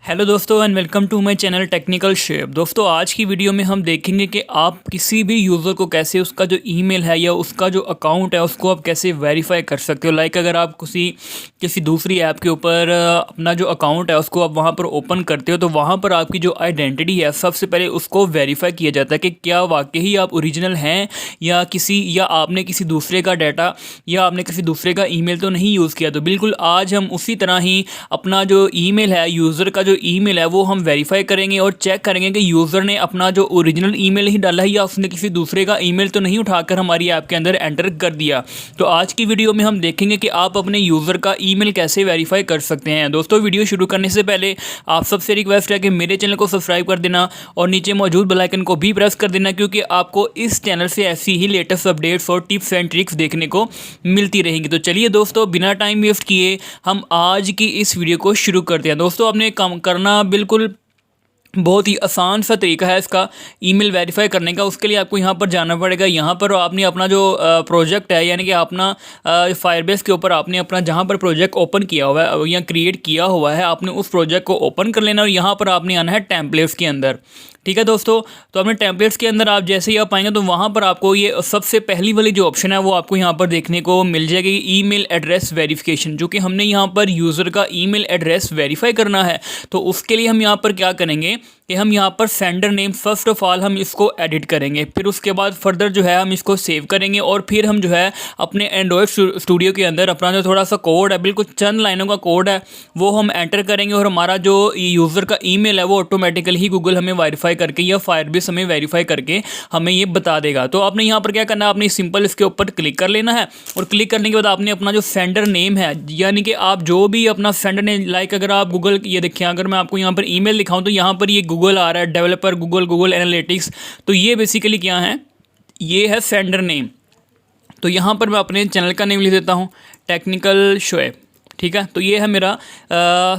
Hello दोस्तों and welcome to my channel technical shape. दोस्तों आज की वीडियो में हम देखेंगे कि आप किसी भी यूज़र को कैसे उसका जो ईमेल है या उसका जो अकाउंट है उसको आप कैसे वेरीफाई कर सकते हो। लाइक अगर आप किसी दूसरी ऐप के ऊपर अपना जो अकाउंट है उसको आप वहां पर ओपन करते हो तो वहां पर आपकी जो आइडेंटिटी है सबसे पहले उसको वेरीफाई किया जाता है कि क्या वाकई ही आप ओरिजिनल हैं या आपने किसी दूसरे का डाटा या आपने किसी दूसरे का ईमेल तो नहीं यूज़ किया। तो बिल्कुल आज हम उसी तरह ही अपना जो ईमेल है यूज़र का जो ईमेल है वो हम वेरीफाई करेंगे और चेक करेंगे कि यूज़र ने अपना जो ओरिजिनल ईमेल ही डाला है या उसने किसी दूसरे का ईमेल तो नहीं उठाकर हमारी ऐप के अंदर एंटर कर दिया। तो आज की वीडियो में हम देखेंगे कि आप अपने यूज़र का ईमेल कैसे वेरीफाई कर सकते हैं। दोस्तों वीडियो शुरू करने से पहले आप सबसे रिक्वेस्ट है कि मेरे चैनल को सब्सक्राइब कर देना और नीचे मौजूद बेल आइकन को भी प्रेस कर देना, क्योंकि आपको इस चैनल से ऐसी ही लेटेस्ट अपडेट्स और टिप्स एंड ट्रिक्स देखने को मिलती रहेंगी। तो चलिए दोस्तों बिना टाइम वेस्ट किए हम आज की इस वीडियो को शुरू करते हैं। दोस्तों आपने काम करना बिल्कुल बहुत ही आसान सा तरीका है इसका ईमेल वेरीफाई करने का। उसके लिए आपको यहाँ पर जाना पड़ेगा। यहाँ पर आपने अपना जो प्रोजेक्ट है यानी कि अपना फायरबेस के ऊपर आपने अपना जहाँ पर प्रोजेक्ट ओपन किया हुआ है या क्रिएट किया हुआ है आपने उस प्रोजेक्ट को ओपन कर लेना और यहाँ पर आपने आना है टेम्पलेट्स के अंदर। ठीक है दोस्तों, तो अपने टेम्पलेट्स के अंदर आप जैसे ही आप आएंगे तो वहाँ पर आपको ये सबसे पहली वाली जो ऑप्शन है वो आपको यहाँ पर देखने को मिल जाएगी, ईमेल एड्रेस वेरिफिकेशन। जो कि हमने यहाँ पर यूज़र का ईमेल एड्रेस वेरीफाई करना है तो उसके लिए हम यहाँ पर क्या करेंगे कि हम यहाँ पर sender name first of all हम इसको एडिट करेंगे, फिर उसके बाद फर्दर जो है हम इसको सेव करेंगे और फिर हम जो है अपने एंड्रॉयड स्टूडियो के अंदर अपना जो थोड़ा सा कोड है, बिल्कुल चंद लाइनों का कोड है, वो हम एंटर करेंगे और हमारा जो यूज़र का ईमेल है वो ऑटोमेटिकली ही गूगल हमें वेरीफाई करके या फायरबेस हमें वेरीफाई करके हमें ये बता देगा। तो आपने यहाँ पर क्या करना है, आपने सिंपल इसके ऊपर क्लिक कर लेना है और क्लिक करने के बाद आपने अपना जो सेंडर नेम है यानी कि आप जो भी अपना सेंडर नेम, लाइक अगर आप गूगल, ये देखिए अगर मैं आपको यहाँ पर ईमेल दिखाऊं तो यहाँ पर ये गूगल आ रहा है, डेवलपर गूगल एनालिटिक्स। तो ये बेसिकली क्या है, ये है सेंडर नेम। तो यहाँ पर मैं अपने चैनल का नेम लिख देता हूँ, टेक्निकल शोएब। ठीक है, तो ये है मेरा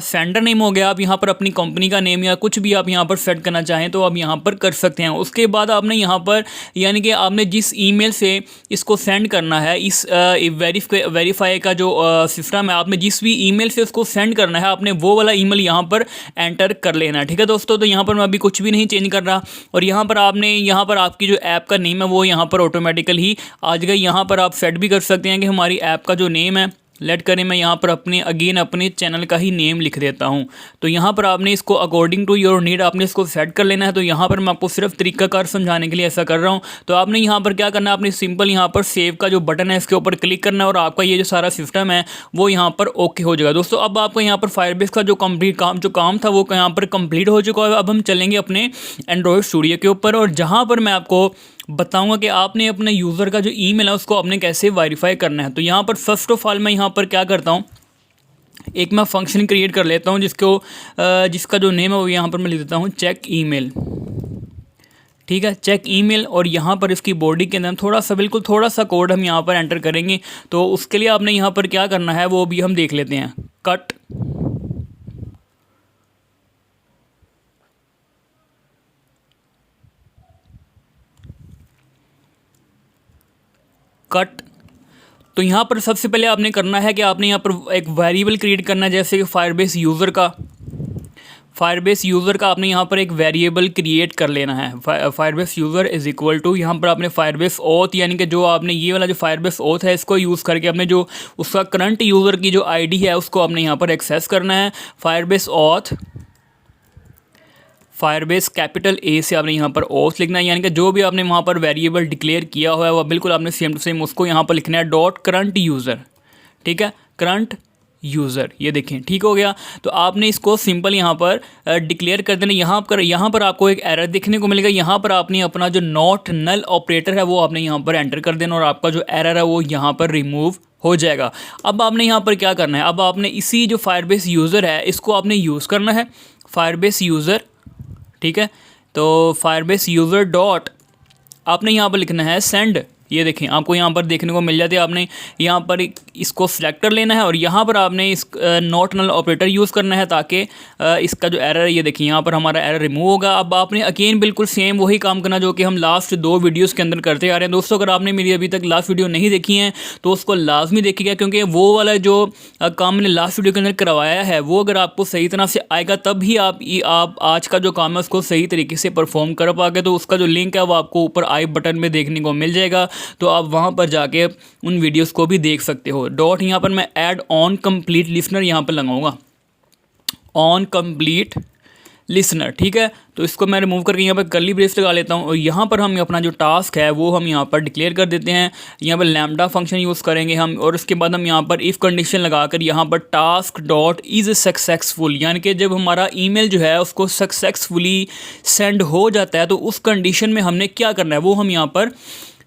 सेंडर नेम हो गया। आप यहाँ पर अपनी कंपनी का नेम या कुछ भी आप यहाँ पर सेट करना चाहें तो आप यहाँ पर कर सकते हैं। उसके बाद आपने यहाँ पर यानी कि आपने जिस ईमेल से इसको सेंड करना है, इस वेरीफाई का जो सिस्टम है, आपने जिस भी ईमेल से उसको सेंड करना है आपने वो वाला ईमेल यहाँ पर एंटर कर लेना है। ठीक है दोस्तों, तो यहाँ पर मैं अभी कुछ भी नहीं चेंज कर रहा और यहाँ पर आपकी जो ऐप का नेम है वो यहाँ पर ऑटोमेटिकल ही आ जाएगा। यहाँ पर आप सेट भी कर सकते हैं कि हमारी ऐप का जो नेम है, लेट करें मैं यहाँ पर अपने चैनल का ही नेम लिख देता हूँ। तो यहाँ पर आपने इसको अकॉर्डिंग टू योर नीड आपने इसको सेट कर लेना है। तो यहाँ पर मैं आपको सिर्फ तरीकाकार समझाने के लिए ऐसा कर रहा हूँ। तो आपने यहाँ पर क्या करना है, आपने सिंपल यहाँ पर सेव का जो बटन है इसके ऊपर क्लिक करना है और आपका ये जो सारा सिस्टम है वो यहाँ पर ओके हो जाएगा। दोस्तों अब आपको यहाँ पर फायरबेस का जो काम था वो यहाँ पर कंप्लीट हो चुका है। अब हम चलेंगे अपने एंड्रॉयड स्टूडियो के ऊपर और जहाँ पर मैं आपको बताऊंगा कि आपने अपने यूज़र का जो ईमेल है उसको आपने कैसे वेरीफाई करना है। तो यहाँ पर फर्स्ट ऑफ ऑल मैं यहाँ पर क्या करता हूँ, एक मैं फंक्शन क्रिएट कर लेता हूँ जिसका जो नेम है वो यहाँ पर मैं लिख देता हूँ चेक ईमेल। ठीक है, चेक ईमेल। और यहाँ पर इसकी बॉडी के अंदर बिल्कुल थोड़ा सा कोड हम यहाँ पर एंटर करेंगे। तो उसके लिए आपने यहाँ पर क्या करना है वो भी हम देख लेते हैं। कट। तो यहाँ पर सबसे पहले आपने करना है कि आपने यहाँ पर एक वेरिएबल क्रिएट करना है, जैसे कि फायरबेस यूज़र का आपने यहाँ पर एक वेरिएबल क्रिएट कर लेना है। Firebase user is equal to, यहाँ पर आपने फायरबेस ऑथ यानी कि जो आपने ये वाला जो फायरबेस ऑथ है इसको यूज़ करके अपने जो उसका करंट यूज़र की जो आईडी है उसको आपने यहाँ पर एक्सेस करना है। Firebase auth, Firebase capital A से आपने यहाँ पर ऑथ लिखना है, यानी कि जो भी आपने वहाँ पर वेरिएबल डिक्लेयर किया हुआ है वो बिल्कुल आपने सेम टू सेम उसको यहाँ पर लिखना है डॉट करंट यूज़र। ठीक है, करंट यूज़र, ये देखें ठीक हो गया। तो आपने इसको सिंपल यहाँ पर डिक्लेयर कर देना। यहाँ पर आपको एक एरर देखने को मिलेगा। यहाँ पर आपने अपना जो नॉट नल ऑपरेटर है वो आपने यहाँ पर एंटर कर देना और आपका जो एरर है वो यहाँ पर रिमूव हो जाएगा। अब आपने यहाँ पर क्या करना है, अब आपने इसी जो फायरबेस यूज़र है इसको आपने यूज़ करना है, फायरबेस यूज़र। ठीक है, तो फायरबेस यूज़र डॉट आपने यहाँ पर लिखना है सेंड, ये देखें आपको यहाँ पर देखने को मिल जाती है। आपने यहाँ पर इसको सिलेक्ट कर लेना है और यहाँ पर आपने इस नॉट नल ऑपरेटर यूज़ करना है ताकि इसका जो एरर है, ये देखिए यहाँ पर हमारा एरर रिमूव होगा। अब आपने अगेन बिल्कुल सेम वही काम करना जो कि हम लास्ट 2 वीडियोज़ के अंदर करते आ रहे हैं। दोस्तों अगर आपने मेरी अभी तक लास्ट वीडियो नहीं देखी है तो उसको लाजमी देखिएगा, क्योंकि वो वाला जो काम मैंने लास्ट वीडियो के अंदर करवाया है वो अगर आपको सही तरह से आएगा तब भी आप आज का जो काम है उसको सही तरीके से परफॉर्म कर पाओगे। तो उसका जो लिंक है वो आपको ऊपर आई बटन में देखने को मिल जाएगा, तो आप वहाँ पर जाके उन वीडियोज़ को भी देख सकते हो। डॉट यहाँ पर मैं ऐड ऑन कंप्लीट लिसनर यहाँ पर लगाऊंगा, ऑन कंप्लीट लिसनर, ठीक है। तो इसको मैं रिमूव करके यहाँ पर कर्ली ब्रेस लगा लेता हूँ और यहाँ पर हम अपना जो टास्क है वो हम यहाँ पर डिक्लेयर कर देते हैं। यहाँ पर लैम्डा फंक्शन यूज़ करेंगे हम, और उसके बाद हम यहाँ पर इफ़ कंडीशन लगाकर यहाँ पर टास्क डॉट इज़ सक्सेसफुल, यानी कि जब हमारा ईमेल जो है उसको सक्सेसफुली सेंड हो जाता है तो उस कंडीशन में हमने क्या करना है वो हम यहाँ पर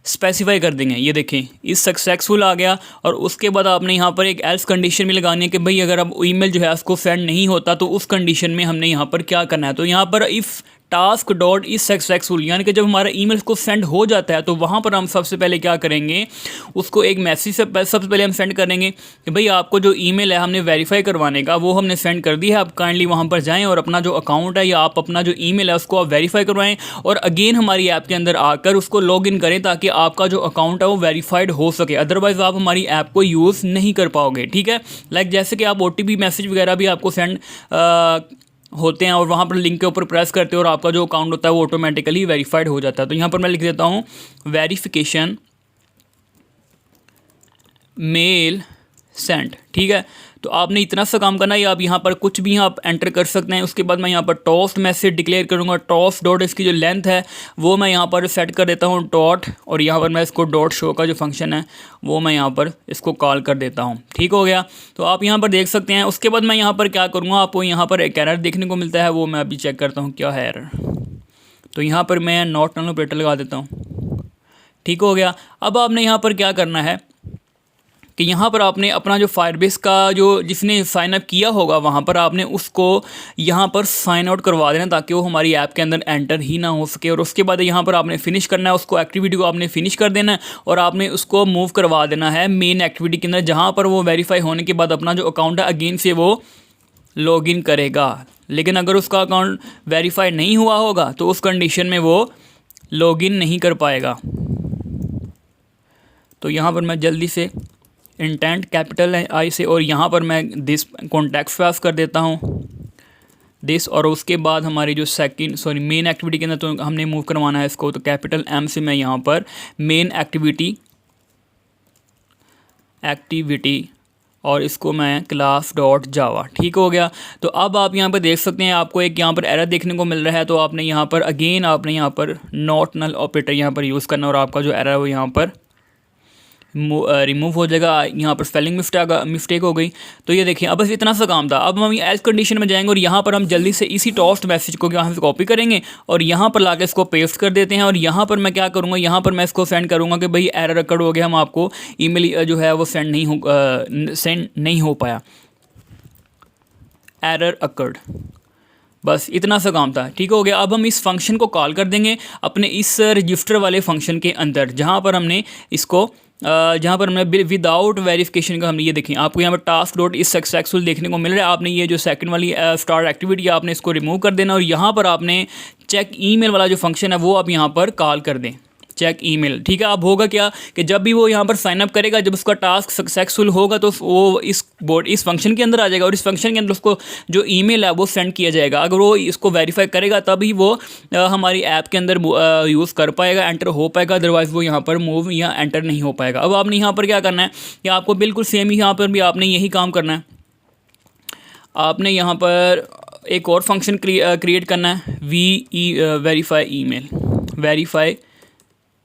स्पेसिफाई कर देंगे। ये देखें इस सक्सेसफुल आ गया, और उसके बाद आपने यहाँ पर एक एल्स कंडीशन में लगानी है कि भाई अगर अब ईमेल जो है उसको सेंड नहीं होता तो उस कंडीशन में हमने यहाँ पर क्या करना है। तो यहाँ पर if task dot is successful, यानी कि जब हमारा ईमेल को सेंड हो जाता है तो वहाँ पर हम सबसे पहले क्या करेंगे, उसको एक मैसेज सबसे पहले हम सेंड करेंगे कि भाई आपको जो ईमेल है हमने वेरीफाई करवाने का वो हमने सेंड कर दिया है, आप काइंडली वहाँ पर जाएं और अपना जो अकाउंट है या आप अपना जो ईमेल है उसको आप वेरीफाई करवाएं और अगेन हमारी ऐप के अंदर आकर उसको लॉग इन करें ताकि आपका जो अकाउंट है वो वेरीफाइड हो सके। अदरवाइज़ आप हमारी ऐप को यूज़ नहीं कर पाओगे, ठीक है। लाइक जैसे कि आप OTP मैसेज वगैरह भी आपको सेंड होते हैं और वहाँ पर लिंक के ऊपर प्रेस करते हो और आपका जो अकाउंट होता है वो ऑटोमेटिकली वेरीफाइड हो जाता है। तो यहाँ पर मैं लिख देता हूँ वेरिफिकेशन मेल सेंड, ठीक है। तो आपने इतना सा काम करना है, आप यहाँ पर कुछ भी आप एंटर कर सकते हैं। उसके बाद मैं यहाँ पर टॉस्ट मैसेज डिक्लेयर करूँगा, टॉस्ट डॉट इसकी जो लेंथ है वो मैं यहाँ पर सेट कर देता हूँ डॉट, और यहाँ पर मैं इसको डॉट शो का जो फंक्शन है वो मैं यहाँ पर इसको कॉल कर देता हूँ, ठीक हो गया। तो आप यहाँ पर देख सकते हैं। उसके बाद मैं यहाँ पर क्या करूँगा, आपको यहाँ पर एक एरर देखने को मिलता है, वो मैं अभी चेक करता हूँ क्या है एरर। तो यहाँ पर मैं नॉट नल ऑपरेटर लगा देता हूँ, ठीक हो गया। अब आपने यहाँ पर क्या करना है कि यहाँ पर आपने अपना जो फायरबेस का जो जिसने साइन अप किया होगा वहाँ पर आपने उसको यहाँ पर साइन आउट करवा देना ताकि वो हमारी ऐप के अंदर एंटर ही ना हो सके। और उसके बाद यहाँ पर आपने फिनिश करना है, उसको एक्टिविटी को आपने फिनिश कर देना है और आपने उसको मूव करवा देना है मेन एक्टिविटी के अंदर, जहाँ पर वो वेरीफाई होने के बाद अपना जो अकाउंट है अगेन से वो लॉग इन करेगा। लेकिन अगर उसका अकाउंट वेरीफाई नहीं हुआ होगा तो उस कंडीशन में वो लॉग इन नहीं कर पाएगा। तो यहाँ पर मैं जल्दी से इंटेंट कैपिटल आई से और यहाँ पर मैं दिस कॉन्टैक्ट पास कर देता हूँ दिस, और उसके बाद हमारी जो मेन एक्टिविटी के अंदर तो हमने मूव करवाना है इसको, तो कैपिटल M से मैं यहाँ पर मेन एक्टिविटी और इसको मैं क्लास डॉट जावा, ठीक हो गया। तो अब आप यहाँ पर देख सकते हैं आपको एक यहाँ पर एरर देखने को मिल रहा है। तो आपने यहाँ पर अगेन आपने यहाँ पर नॉट नल ऑपरेटर यहाँ पर यूज़ करना और आपका जो एरर है वो यहाँ पर रिमूव हो जाएगा। यहाँ पर स्पेलिंग मिस्टेक हो गई। तो ये देखिए अब बस इतना सा काम था। अब हम एल्स कंडीशन में जाएंगे और यहाँ पर हम जल्दी से इसी टॉस्ट मैसेज को यहाँ से कॉपी करेंगे और यहाँ पर लाके इसको पेस्ट कर देते हैं। और यहाँ पर मैं क्या करूँगा, यहाँ पर मैं इसको सेंड करूँगा कि भाई एरर अकड़ हो गया, हम आपको ईमेल जो है वो सेंड नहीं हो पाया, एरर अकर्ड। बस इतना सा काम था, ठीक हो गया। अब हम इस फंक्शन को कॉल कर देंगे अपने इस रजिस्टर वाले फंक्शन के अंदर, जहाँ पर हमने इसको विदाउट वेरिफिकेशन का हमने ये देखें आपको यहाँ पर टास्क डॉट इज सक्सेसफुल देखने को मिल रहा है। आपने ये जो सेकंड वाली स्टार्ट एक्टिविटी आपने इसको रिमूव कर देना और यहाँ पर आपने चेक ईमेल वाला जो फंक्शन है वो आप यहाँ पर कॉल कर दें, चेक ईमेल, ठीक है। अब होगा क्या कि जब भी वो यहाँ पर साइन अप करेगा, जब उसका टास्क सक्सेसफुल होगा तो वो इस फंक्शन के अंदर आ जाएगा और इस फंक्शन के अंदर उसको जो ईमेल है वो सेंड किया जाएगा। अगर वो इसको वेरीफाई करेगा तभी वो हमारी ऐप के अंदर यूज़ कर पाएगा, एंटर हो पाएगा, अदरवाइज़ वो यहाँ पर मूव या एंटर नहीं हो पाएगा। अब आपने यहाँ पर क्या करना है कि आपको बिल्कुल सेम ही यहाँ पर भी आपने यही काम करना है। आपने यहाँ पर एक और फंक्शन क्रिएट करना है, वेरीफाई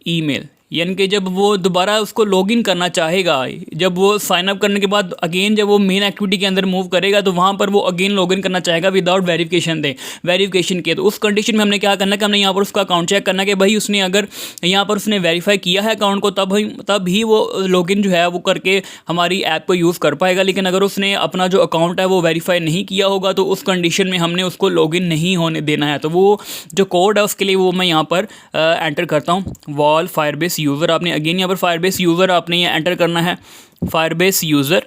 ईमेल, यानी कि जब वो दोबारा उसको लॉगिन करना चाहेगा, जब वो साइन अप करने के बाद अगेन जब वो मेन एक्टिविटी के अंदर मूव करेगा तो वहाँ पर वो अगेन लॉगिन करना चाहेगा विदाउट वेरिफिकेशन के। तो उस कंडीशन में हमने क्या करना है कि हमने यहाँ पर उसका अकाउंट चेक करना है कि भाई उसने अगर यहाँ पर उसने वेरीफाई किया है अकाउंट को तब ही वो लॉगिन जो है वो करके हमारी ऐप को यूज़ कर पाएगा। लेकिन अगर उसने अपना जो अकाउंट है वो वेरीफाई नहीं किया होगा तो उस कंडीशन में हमने उसको लॉगिन नहीं होने देना है। तो वो जो कोड है उसके लिए वो मैं यहाँ पर एंटर करता हूँ, वॉल फायरबेस यूज़र आपने अगेन यहाँ पर फायरबेस यूज़र आपने ये एंटर करना है, फायरबेस यूज़र,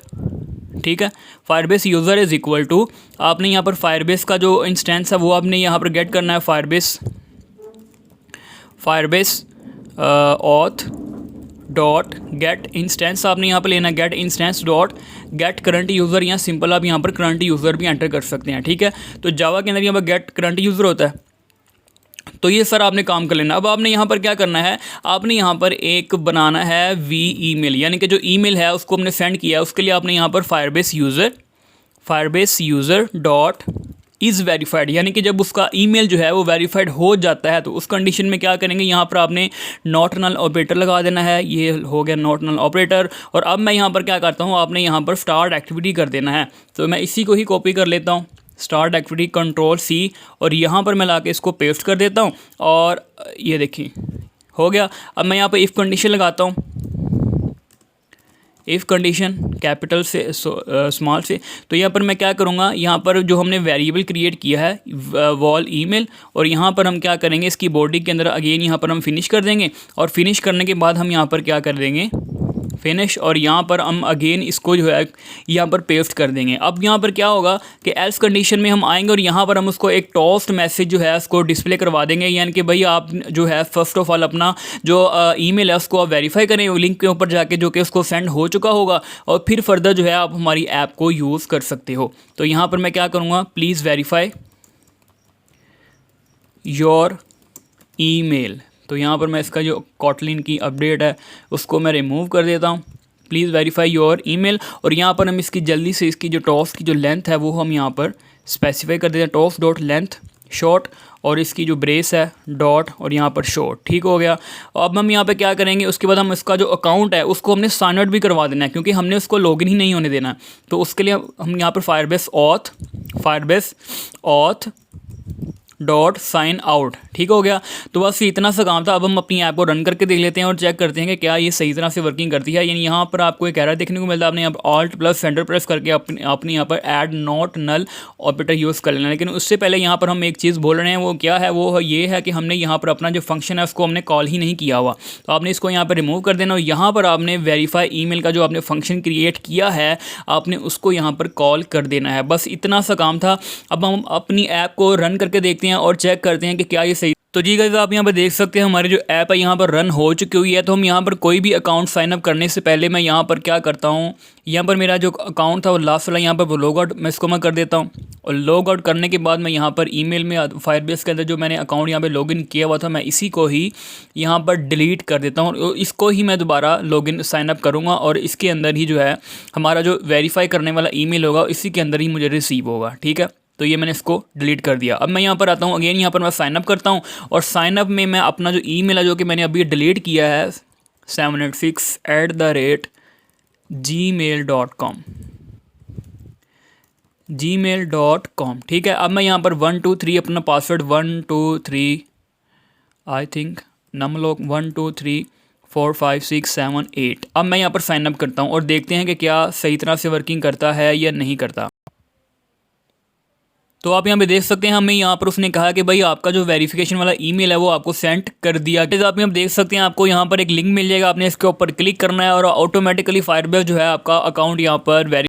ठीक है। Firebase user is equal to आपने यहाँ पर फायरबेस का जो इंस्टेंस है वो आपने यहाँ पर गेट करना है, Firebase auth dot get instance आपने यहाँ पर लेना है, get instance dot get current user, या सिंपल आप यहाँ पर करंट यूज़र भी एंटर कर सकते हैं, ठीक है। तो जावा के अंदर यहाँ पर गेट करंट यूज़र होता है। तो ये सर आपने काम कर लेना। अब आपने यहाँ पर क्या करना है, आपने यहाँ पर एक बनाना है वी ईमेल, यानी कि जो ईमेल है उसको हमने सेंड किया है, उसके लिए आपने यहाँ पर Firebase user dot is verified, यानी कि जब उसका ईमेल जो है वो वेरीफाइड हो जाता है तो उस कंडीशन में क्या करेंगे, यहाँ पर आपने नॉट नल ऑपरेटर लगा देना है। ये हो गया नॉट नल ऑपरेटर। और अब मैं यहाँ पर क्या करता हूँ, आपने यहाँ पर स्टार्ट एक्टिविटी कर देना है। तो मैं इसी को ही कॉपी कर लेता हूँ, स्टार्ट एक्टिविटी कंट्रोल सी, और यहाँ पर मैं लाके इसको पेस्ट कर देता हूँ। और ये देखिए हो गया। अब मैं यहाँ पर इफ़ कंडीशन लगाता हूँ, इफ़ कंडीशन कैपिटल से स्मॉल से। तो यहाँ पर मैं क्या करूँगा, यहाँ पर जो हमने वेरिएबल क्रिएट किया है वॉल ईमेल, और यहाँ पर हम क्या करेंगे, इसकी बॉडी के अंदर अगेन यहाँ पर हम फिनिश कर देंगे, और फिनिश करने के बाद हम यहाँ पर क्या कर देंगे, फिनिश, और यहाँ पर हम अगेन इसको जो है यहाँ पर पेस्ट कर देंगे। अब यहाँ पर क्या होगा कि एल्स कंडीशन में हम आएंगे और यहाँ पर हम उसको एक टोस्ट मैसेज जो है उसको डिस्प्ले करवा देंगे, यानी कि भाई आप जो है फर्स्ट ऑफ ऑल अपना जो ईमेल है उसको आप वेरीफाई करें लिंक के ऊपर जाके, जो कि उसको सेंड हो चुका होगा, और फिर फर्दर जो है आप हमारी ऐप को यूज़ कर सकते हो। तो यहाँ पर मैं क्या करूँगा, प्लीज़ वेरीफाई योर ईमेल। तो यहाँ पर मैं इसका जो कॉटलिन की अपडेट है उसको मैं रिमूव कर देता हूँ, प्लीज़ वेरीफाई योर ईमेल। और यहाँ पर हम इसकी जल्दी से इसकी जो टॉस की जो लेंथ है वो हम यहाँ पर स्पेसिफाई कर देते हैं, टॉस डॉट लेंथ शॉर्ट, और इसकी जो ब्रेस है डॉट, और यहाँ पर शॉर्ट, ठीक हो गया। अब हम यहाँ पे क्या करेंगे, उसके बाद हम इसका जो अकाउंट है उसको हमने साइन आउट भी करवा देना है, क्योंकि हमने उसको लॉगिन ही नहीं होने देना है। तो उसके लिए हम यहाँ पर Firebase auth dot sign out, ठीक हो गया। तो बस इतना सा काम था। अब हम अपनी ऐप को रन करके देख लेते हैं और चेक करते हैं कि क्या ये सही तरह से वर्किंग करती है। यानी यहाँ पर आपको एक एरर देखने को मिलता है, आपने यहाँ पर ऑल्ट प्लस सेंटर प्रेस करके अपने यहाँ पर add not null operator use कर लेना। लेकिन उससे पहले यहाँ पर हम एक चीज़ बोल रहे हैं, वो क्या है, वो ये है कि हमने यहाँ पर अपना जो फंक्शन है उसको हमने कॉल ही नहीं किया हुआ। तो आपने इसको यहाँ पर रिमूव कर देना, और यहाँ पर आपने वेरीफाई ईमेल का जो आपने फंक्शन क्रिएट किया है आपने उसको यहाँ पर कॉल कर देना है। बस इतना सा काम था। अब हम अपनी ऐप को रन करके देखते हैं और चेक करते हैं कि क्या ये सही। तो जी गाइस, आप यहाँ पर देख सकते हैं हमारी जो ऐप है यहाँ पर रन हो चुकी हुई है। तो हम यहाँ पर कोई भी अकाउंट साइन अप करने से पहले मैं यहाँ पर क्या करता हूँ, यहाँ पर मेरा जो अकाउंट था वो लास्ट वाला यहाँ पर लॉग आउट मैं इसको मैं कर देता हूँ। और लॉग आउट करने के बाद मैं यहाँ पर ईमेल में फायरबेस के अंदर जो मैंने अकाउंट यहाँ पर लॉगिन किया हुआ था मैं इसी को ही यहाँ पर डिलीट कर देता हूँ, और इसको ही मैं दोबारा लॉगिन साइन अप करूँगा, और इसके अंदर ही जो है हमारा जो वेरीफाई करने वाला ईमेल होगा इसी के अंदर ही मुझे रिसीव होगा, ठीक है। तो ये मैंने इसको डिलीट कर दिया। अब मैं यहाँ पर आता हूँ, अगेन यहाँ पर मैं साइन अप करता हूँ, और साइन अप में मैं अपना जो ईमेल है जो कि मैंने अभी डिलीट किया है 786@gmail.com, ठीक है। अब मैं यहाँ पर 1 2 3 अपना पासवर्ड 1 2 3 आई थिंक नमलोक 1 2 3 4 5 6 7 8। अब मैं यहाँ पर साइन अप करता हूँ और देखते हैं कि क्या सही तरह से वर्किंग करता है या नहीं करता। तो आप यहाँ पे देख सकते हैं हमें यहाँ पर उसने कहा कि भाई आपका जो वेरिफिकेशन वाला ईमेल है वो आपको सेंड कर दिया। तो आप यहाँ देख सकते हैं आपको यहाँ पर एक लिंक मिल जाएगा, आपने इसके ऊपर क्लिक करना है और ऑटोमेटिकली फायरबेस जो है आपका अकाउंट यहाँ पर